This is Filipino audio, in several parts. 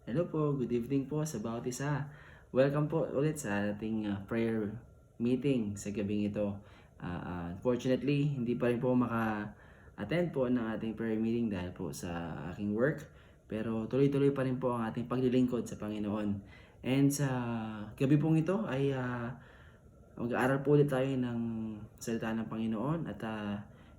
Hello po, good evening po sa bawat isa. Welcome po ulit sa ating prayer meeting sa gabing ito. Unfortunately, hindi pa rin po maka-attend po ng ating prayer meeting dahil po sa aking work. Pero tuloy-tuloy pa rin po ang ating paglilingkod sa Panginoon. And sa gabi pong ito ay mag-aaral po ulit tayo ng salita ng Panginoon at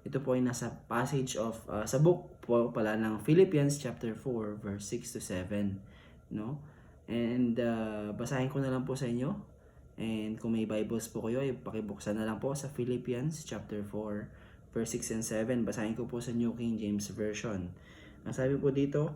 ito po ay nasa passage of sa book po pala ng Philippians chapter 4 verse 6 to 7, no? And basahin ko na lang po sa inyo. And kung may Bibles po kayo, ay pakibuksan na lang po sa Philippians chapter 4 verse 6 and 7. Basahin ko po sa New King James Version. Ang sabi po dito,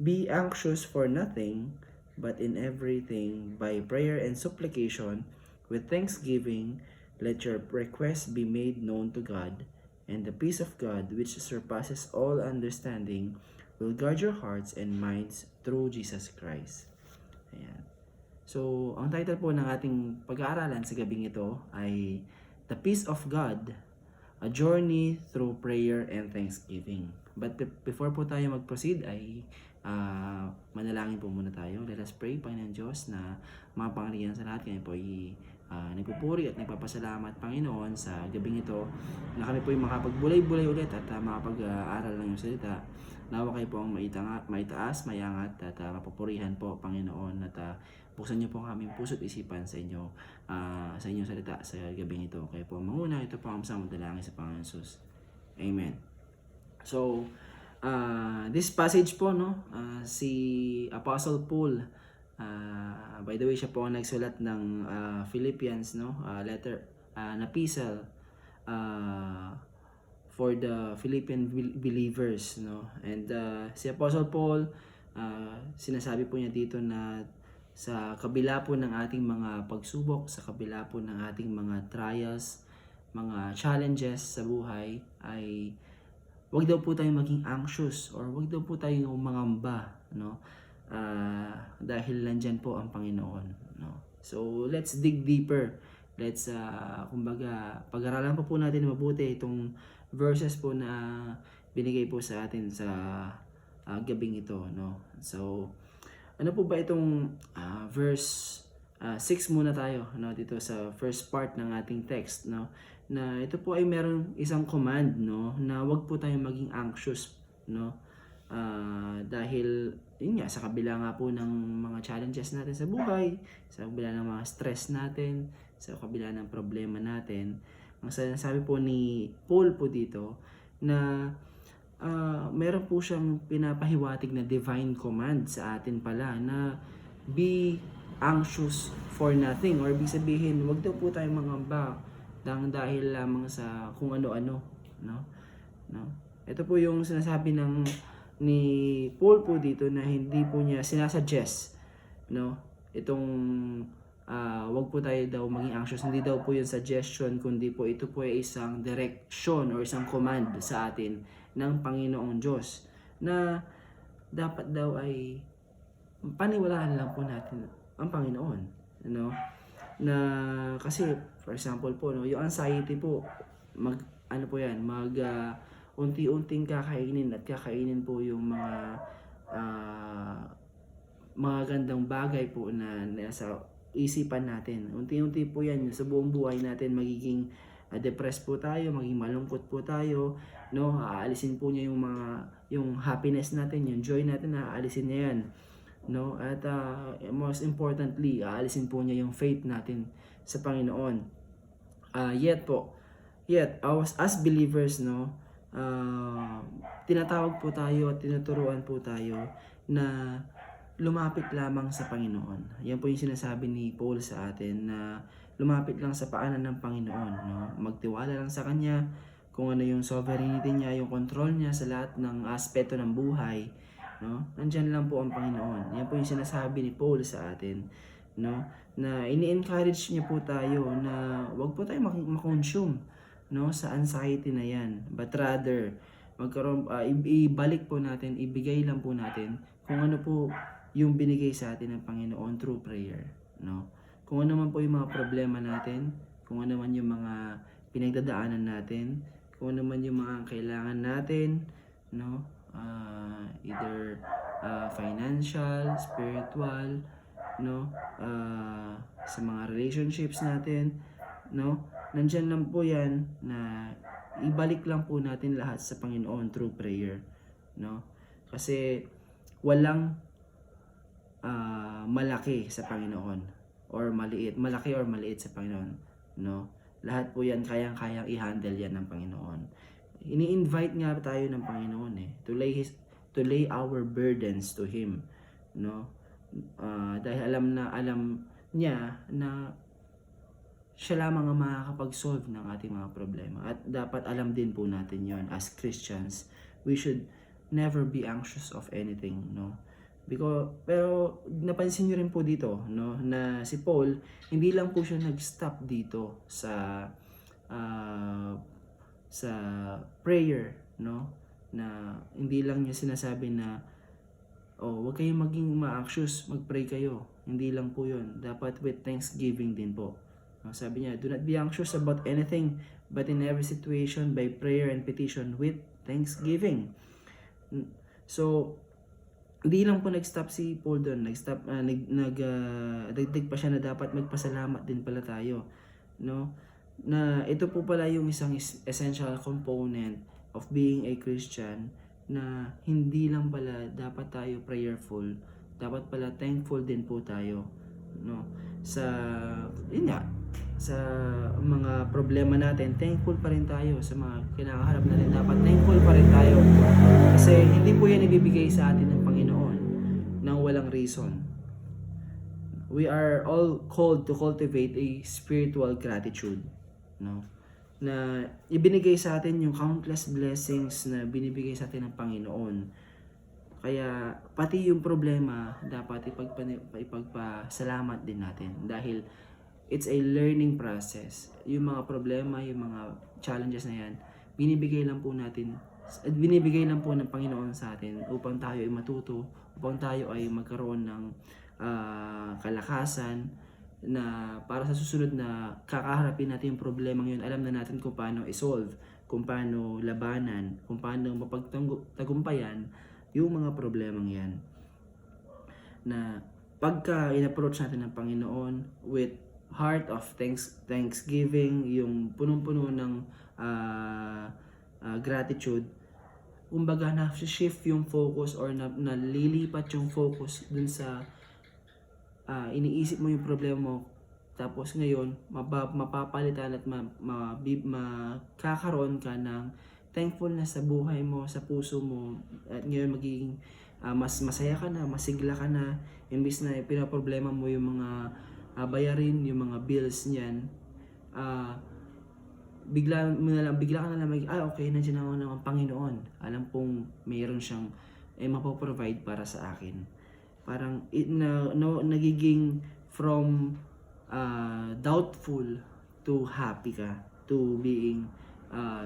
"Be anxious for nothing, but in everything by prayer and supplication with thanksgiving let your requests be made known to God, and the peace of God, which surpasses all understanding, will guard your hearts and minds through Jesus Christ." Ayan. So, ang title po ng ating pag-aaralan sa gabing ito ay The Peace of God, A Journey Through Prayer and Thanksgiving. But before po tayo mag-proceed ay manalangin po muna tayo. Let us pray. Panginoon Diyos, na mga pangalihan sa lahat, kami po ay nagpupuri at nagpapasalamat, Panginoon, sa gabing ito na kami po ay makapagbulay-bulay ulit at makapag-aaral ng iyong salita. Nawa kayo po ang maitaas, mayangat at mapupurihan po, Panginoon, at buksan niyo po ang aming puso't isipan sa inyo, sa inyong salita sa gabing ito. Kayo po ang manguna, ito po ang samang dalangin sa Panginoon Jesus. Amen. So, this passage po, no, si Apostle Paul, by the way, siya po ang nagsulat ng Philippians, no, letter, epistle, for the Philippian believers, no. And si Apostle Paul, sinasabi po niya dito na sa kabila po ng ating mga pagsubok, sa kabila po ng ating mga trials, mga challenges sa buhay, ay wag daw po tayong maging anxious or wag daw po tayong mangamba, no? Dahil nandyan po ang Panginoon, no? So, let's dig deeper. Let's, kumbaga, pag-aralan po natin mabuti itong verses po na binigay po sa atin sa gabing ito, no? So, ano po ba itong verse 6 muna tayo, no, dito sa first part ng ating text, no, na ito po ay meron isang command, no, na wag po tayong maging anxious, no, dahil yun nga, sa kabila nga po ng mga challenges natin sa buhay, sa kabila ng mga stress natin, sa kabila ng problema natin, ang sinasabi po ni Paul po dito na meron po siyang pinapahiwatig na divine command sa atin pala na be anxious for nothing, or ibig sabihin wag daw po tayong mangamba dahil lamang sa kung ano-ano, no? Ito po yung sinasabi ni Paul po dito na hindi po niya sinasuggest, no, itong wag po tayo daw maging anxious. Hindi daw po yung suggestion, kundi po ito po ay isang direction or isang command sa atin ng Panginoong Diyos na dapat daw ay paniwalaan lang po natin ang Panginoon, no? Na kasi for example po, no, yung anxiety po, ano po yan, unti-unting kakainin at kakainin po yung mga gandang bagay po na nasa isipan natin. Unti-unti po yan sa buong buhay natin, magiging depressed po tayo, maging malungkot po tayo, no? Aalisin po niya yung happiness natin, yung joy natin, aalisin niya yan, no? At most importantly, aalisin po niya yung faith natin sa Panginoon. Yet as believers, no, tinatawag po tayo at tinuturuan po tayo na lumapit lamang sa Panginoon. Yan po yung sinasabi ni Paul sa atin, na lumapit lang sa paanan ng Panginoon, no? Magtiwala lang sa Kanya, kung ano yung sovereignty niya, yung control niya sa lahat ng aspeto ng buhay, no? Nandyan lang po ang Panginoon. Yan po yung sinasabi ni Paul sa atin, no? Na ini-encourage niya po tayo na wag po tayo ma-consume, no, sa anxiety na yan, but rather ibalik po natin, ibigay lang po natin kung ano po yung binigay sa atin ng Panginoon through prayer, no? Kung ano man po yung mga problema natin, kung ano man yung mga pinagdadaanan natin, kung ano man yung mga kailangan natin, no, either financial, spiritual, no, sa mga relationships natin, no, nandyan lang po yan na ibalik lang po natin lahat sa Panginoon through prayer, no, kasi walang malaki sa Panginoon or malaki or maliit sa Panginoon, no, lahat po yan kayang-kayang i-handle yan ng Panginoon. Ini-invite nga tayo ng Panginoon to lay our burdens to Him, no, dahil alam niya na siya lamang ang makakapag-solve ng ating mga problema. At dapat alam din po natin yon as Christians. We should never be anxious of anything, no? Pero napansin niyo rin po dito, no, na si Paul, hindi lang po siya nag-stop dito sa prayer, no? Na hindi lang niya sinasabi na huwag kayong maging ma-anxious, mag-pray kayo. Hindi lang po 'yon. Dapat with thanksgiving din po. Sabi niya, do not be anxious about anything, but in every situation, by prayer and petition, with thanksgiving. So, hindi lang po nag-stop si Paul doon. Dagdag pa siya na dapat magpasalamat din pala tayo. No? Na ito po pala yung isang essential component of being a Christian, na hindi lang pala dapat tayo prayerful, dapat pala thankful din po tayo, no, sa mga problema natin. Thankful pa rin tayo sa mga kinakaharap natin, dapat thankful pa rin tayo, kasi hindi po yan ibibigay sa atin ng Panginoon nang walang reason. We are all called to cultivate a spiritual gratitude, no, na ibinigay sa atin yung countless blessings na binibigay sa atin ng Panginoon. Kaya pati yung problema dapat ipagpasalamat din natin, dahil it's a learning process. Yung mga problema, yung mga challenges na yan, binibigay lang po ng Panginoon sa atin upang tayo ay matuto, upang tayo ay magkaroon ng kalakasan, na para sa susunod na kakaharapin natin yung problemang yun, alam na natin kung paano i-solve, kung paano labanan, kung paano mapagtagumpayan yung mga problemang yan. Na pagka in-approach natin ng Panginoon with heart of thanksgiving, yung punong-puno ng gratitude, kumbaga na-shift yung focus or nalilipat yung focus dun sa iniisip mo yung problema mo, tapos ngayon mapapalitan at makakaroon ka ng thankfulness sa buhay mo, sa puso mo, at ngayon magiging mas masaya ka na, masigla ka na, imbis na pinaproblema mo yung mga bayarin, yung mga bills niyan, bigla ka na lang okay, nandiyan ako ng Panginoon, alam kong mayroon siyang mapoprovide para sa akin. Parang nagiging from doubtful to happy ka, to being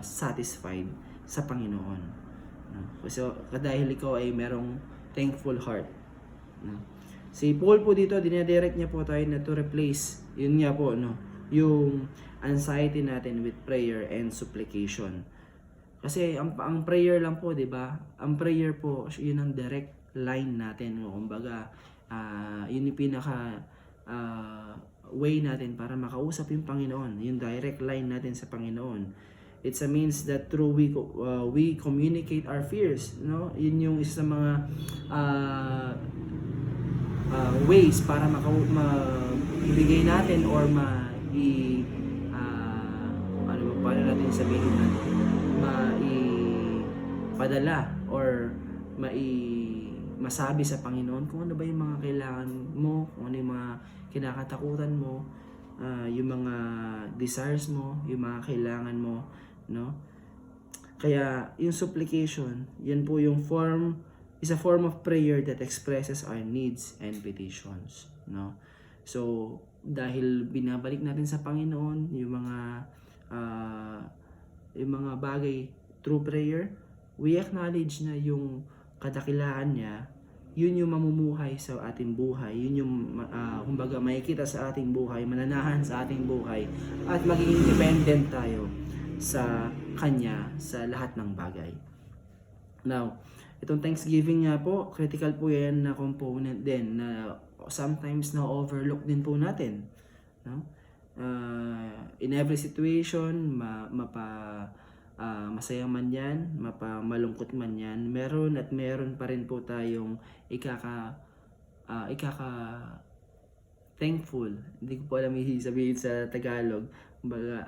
satisfied sa Panginoon. So, dahil ikaw ay merong thankful heart. Si Paul po dito, dinadirect niya po tayo na to replace, yun nga po, no, yung anxiety natin with prayer and supplication. Kasi ang prayer lang po, 'di ba? Ang prayer po, yun ang direct line natin, kumbaga yun yung pinaka way natin para makausap yung Panginoon, yung direct line natin sa Panginoon. It's a means that through we communicate our fears, no? Yun yung isa sa mga ways para maibigay natin or paano natin sabihin natin, maipadala or masabi sa Panginoon kung ano ba yung mga kailangan mo, kung ano yung mga kinakatakutan mo, yung mga desires mo, yung mga kailangan mo, no? Kaya yung supplication, yan po yung is a form of prayer that expresses our needs and petitions, no? So, dahil binabalik natin sa Panginoon yung mga bagay through prayer, we acknowledge na yung kadakilaan niya, yun yung mamumuhay sa ating buhay, yun yung kumbaga makikita sa ating buhay, mananahan sa ating buhay, at magiging dependent tayo sa Kanya sa lahat ng bagay. Now, Itong Thanksgiving nga po, critical po yan na component din na sometimes na overlook din po natin, no? In every situation, masaya man yan, malungkot man yan, meron at meron pa rin po tayong ikaka thankful. Hindi ko po alam yung sabihin sa Tagalog. Kumbaga,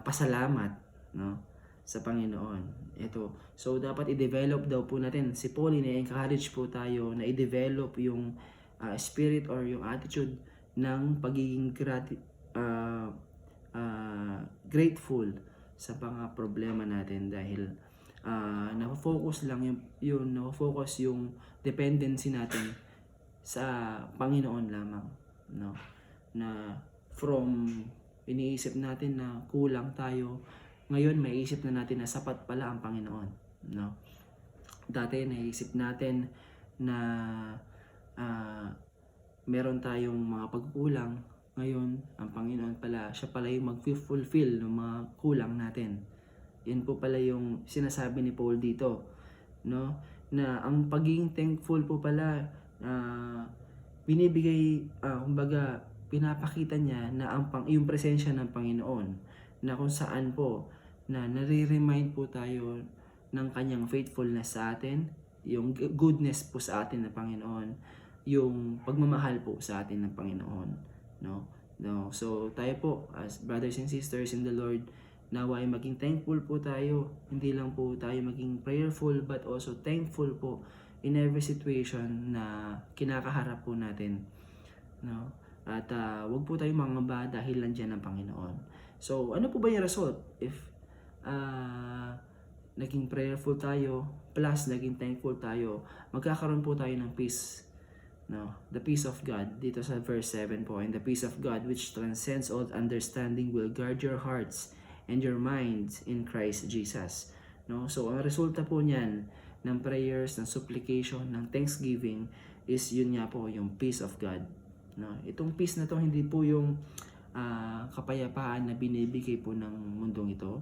pasalamat, no, sa Panginoon. Ito. So, dapat i-develop daw po natin. Si Paul, i-encourage po tayo na i-develop yung spirit or yung attitude ng pagiging grateful sa mga problema natin dahil na-focus yung dependency natin sa Panginoon lamang, no? Na from iniisip natin na kulang tayo, ngayon maiisip na natin na sapat pala ang Panginoon, no? Dati naisip natin na meron tayong mga pagkulang, ngayon ang Panginoon pala, siya pala yung mag-fulfill ng mga kulang natin. Yan po pala yung sinasabi ni Paul dito, no? Na ang pagiging thankful po pala binibigay, kumbaga pinapakita niya na yung presensya ng Panginoon, na kung saan po na nare-remind po tayo ng kanyang faithfulness sa atin, yung goodness po sa atin ng Panginoon, yung pagmamahal po sa atin ng Panginoon, no? So tayo po as brothers and sisters in the Lord, nawa ay maging thankful po tayo. Hindi lang po tayo maging prayerful but also thankful po in every situation na kinakaharap po natin, no? At wag po tayong mangamba dahil nandiyan ang Panginoon. So ano po ba yung result if naging prayerful tayo plus naging thankful tayo? Magkakaroon po tayo ng peace, no? The peace of God dito sa verse 7 po, and the peace of God which transcends all understanding will guard your hearts and your minds in Christ Jesus, no? So ang resulta po niyan ng prayers, ng supplication, ng thanksgiving is yun nga po, yung peace of God, no? Itong peace na to hindi po yung kapayapaan na binibigay po ng mundong ito,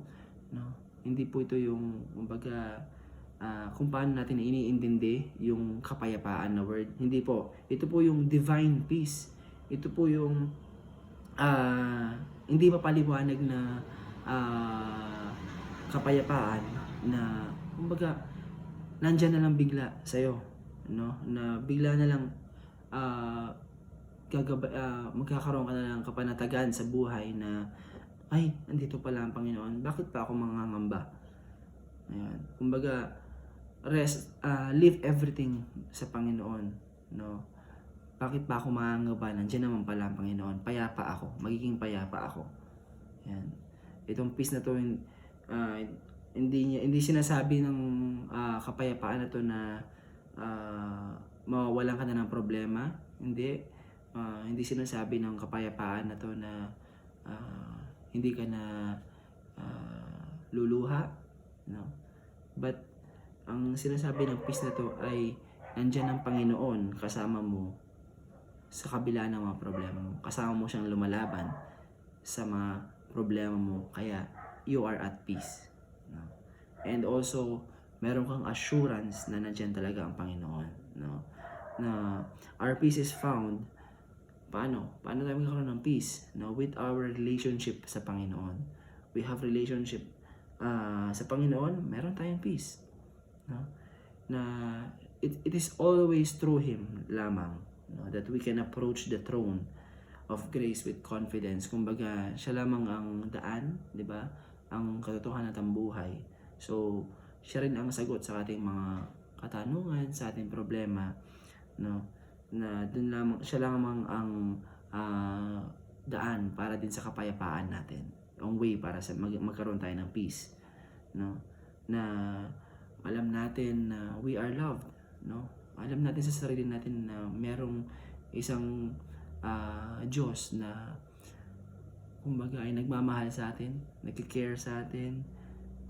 no? Hindi po ito yung kumbaga kung paano natin iniintindi yung kapayapaan na word. Hindi po. Ito po yung divine peace. Ito po yung hindi mapaliwanag na kapayapaan na kumbaga nandyan na lang bigla sa'yo, no? Na bigla na lang magkakaroon ka na lang kapanatagan sa buhay na ay, andito pala ang Panginoon. Bakit pa ako mangangamba? Ayan. Kumbaga, leave everything sa Panginoon, no? Bakit pa ako mangangamba? Nandiyan naman pala ang Panginoon. Payapa ako. Magiging payapa ako. Ayan. Itong peace na to, hindi sinasabi ng kapayapaan na to na mawawalan ka na ng problema. Hindi sinasabi ng kapayapaan na to na hindi ka na luluha, no? But ang sinasabi ng peace na to ay nandyan ang Panginoon kasama mo sa kabila ng mga problema mo. Kasama mo siyang lumalaban sa mga problema mo, kaya you are at peace, no? And also meron kang assurance na nandyan talaga ang Panginoon, no? Na our peace is found. Paano tayo magkakaroon ng peace, no? With our relationship sa Panginoon. We have relationship sa Panginoon, meron tayong peace, no? Na it is always through Him lamang, no, that we can approach the throne of grace with confidence. Kumbaga, siya lamang ang daan, di ba? Ang katotohanan at ang buhay. So, siya rin ang sagot sa ating mga katanungan, sa ating problema, no? Na dun lamang, siya lamang ang daan para din sa kapayapaan natin. Ang way para sa magkaroon tayo ng peace, no? Na alam natin na we are loved, no? Alam natin sa sarili natin na merong isang Diyos na kumbaga ay nagmamahal sa atin, nagki-care sa atin,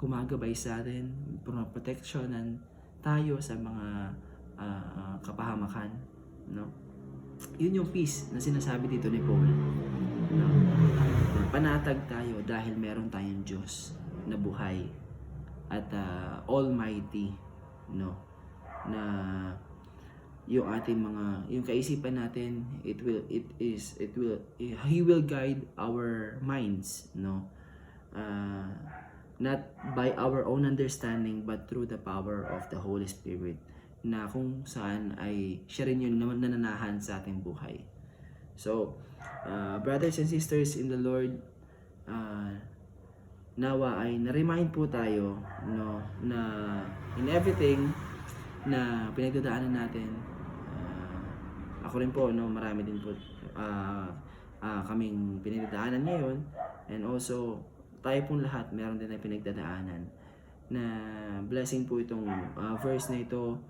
gumagabay sa atin, proteksyonan tayo sa mga kapahamakan, no? Yun yung peace na sinasabi dito ni Paul, no? Panatag tayo dahil meron tayong Diyos na buhay at almighty, no, na yung ating mga yung kaisipan natin, he will guide our minds, no, uh, not by our own understanding but through the power of the Holy Spirit, na kung saan ay siya rin yung nananahan sa ating buhay. So brothers and sisters in the Lord, nawa ay na-remind po tayo, no, na in everything na pinagdadaanan natin, ako rin po, no, marami din po kaming pinagdadaanan ngayon, and also tayo pong lahat meron din na pinagdadaanan, na blessing po itong verse na ito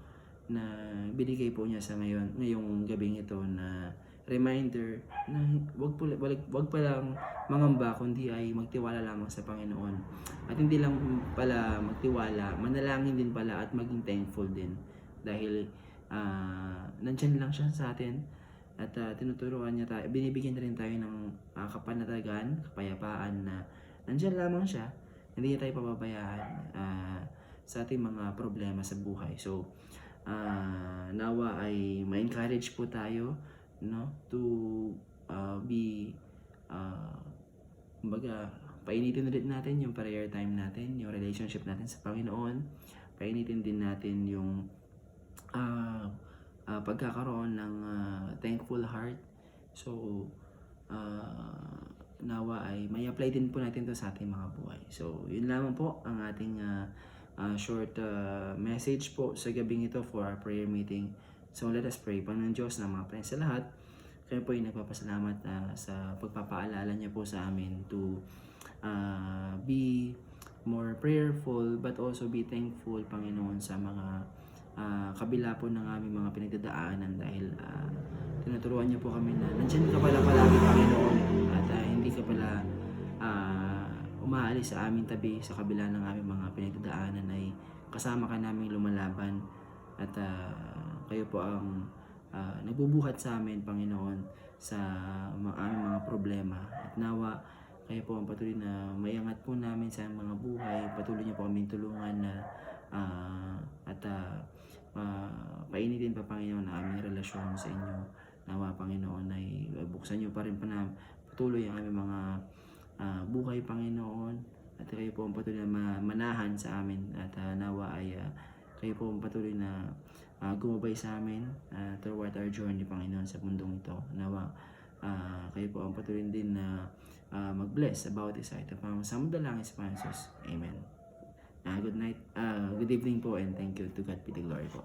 na binigay po niya sa ngayong gabing ito, na reminder na wag pa lang mangamba, kundi ay magtiwala lamang sa Panginoon. At hindi lang pala magtiwala, manalangin din pala at maging thankful din, dahil nandyan lang siya sa atin, at tinuturuan niya tayo, binibigyan na rin tayo ng kapanatagan, kapayapaan, na nandyan lamang siya, hindi niya tayo pababayaan sa ating mga problema sa buhay. So nawa ay ma-encourage po tayo, no, to be kumbaga, painitin ulit natin yung prayer time natin, yung relationship natin sa Panginoon. Painitin din natin yung pagkakaroon ng thankful heart. So nawa ay may apply din po natin to sa ating mga buhay. So yun lamang po ang ating short message po sa gabing ito for our prayer meeting. So let us pray. Panginoon Diyos na mga friends sa lahat, kayo po ay nagpapasalamat sa pagpapaalala niya po sa amin to be more prayerful, but also be thankful, Panginoon, sa mga kabila po ng aming mga pinagdadaanan, dahil tinuturuan niyo po kami na nandiyan ka pala palagi, Panginoon, at hindi ka pala umaalis sa aming tabi sa kabila ng aming mga pinagdadaanan, ay kasama ka naming lumalaban, at kayo po ang nagbubuhat sa amin, Panginoon, sa aming mga problema. At nawa kayo po ang patuloy na maiangat po namin sa mga buhay, patuloy niyo po kaming tulungan na at painitin pa, Panginoon, ang aming relasyon sa inyo. Nawa, Panginoon, ay buksan niyo pa rin patuloy ang aming mga buhay, Panginoon, at kayo po ang patuloy na manahan sa amin, at nawa ay kayo po ang patuloy na gumabay sa amin toward our journey, Panginoon, sa mundong ito. Nawa kayo po ang patuloy din na mag-bless about this item. Sa dalangin sa Panginoon Jesus. Amen. Good night, good evening po, and thank you. To God be the glory po.